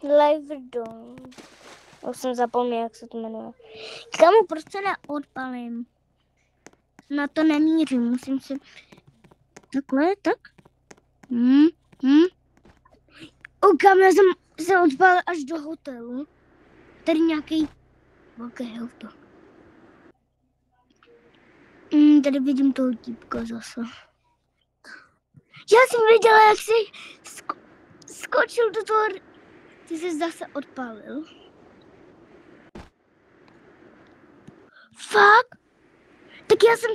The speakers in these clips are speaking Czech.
Live Dawn. Už jsem zapomněl, jak se to jmenuje. Kamu, proč se neodpalím? Na to nemířím, musím si... Takhle, tak? Kam, já jsem se odpalil až do hotelu. Tady nějaký velký auto. Tady vidím toho típka zase. Já jsem viděla, jak jsi skočil do toho... Ty jsi zase odpalil. Fakt? Tak já jsem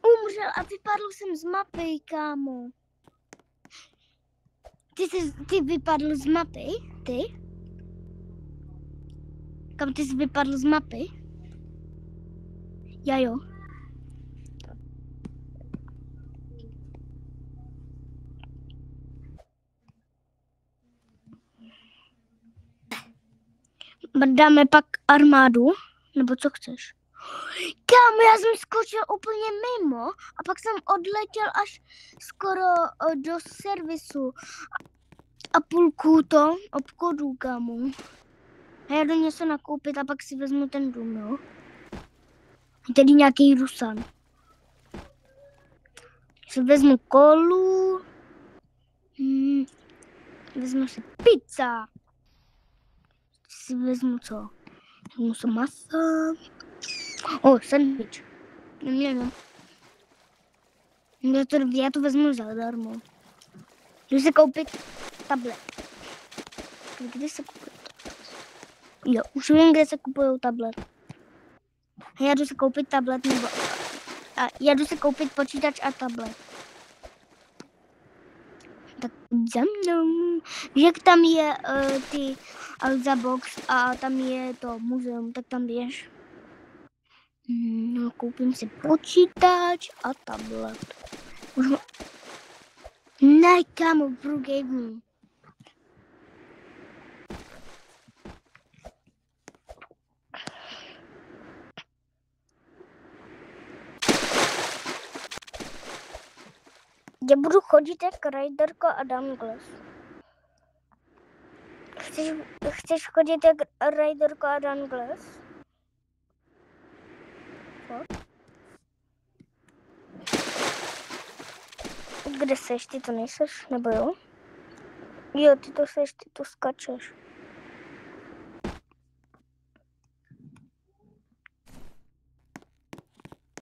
umřel a vypadl jsem z mapy, kámo. Ty vypadl z mapy? Ty? Kam ty jsi vypadl z mapy? Já jo. Dáme pak armádu? Nebo co chceš? Kámo, já jsem skočil úplně mimo a pak jsem odletěl až skoro do servisu a půlku to obchodu, kámo. A já jdu něco nakoupit a pak si vezmu ten dům, jo? Tady nějaký Rusan. Si vezmu kolu. Vezmu si pizza. Si vezmu co? Vezmu si maso. Sandwich. Nevím. Já to vezmu zadarmo. Jdu si koupit tablet. Kde se kupuje tablet? Jo, už vím, kde se kupují tablet. Já jdu si koupit tablet nebo... já jdu si koupit počítač a tablet. Tak za mnou. Víš, jak tam je ty Alza Box a tam je to muzeum, tak tam běž. No, koupím si počítač a tablet. Ne, kámo, pro gaming. Já budu chodit jak Raiderko a Dangles. Chceš chodit jak Raiderko a Dangles? Kde seš? Ty to nejseš? Nebo jo? Jo, ty to seš, ty to skačeš.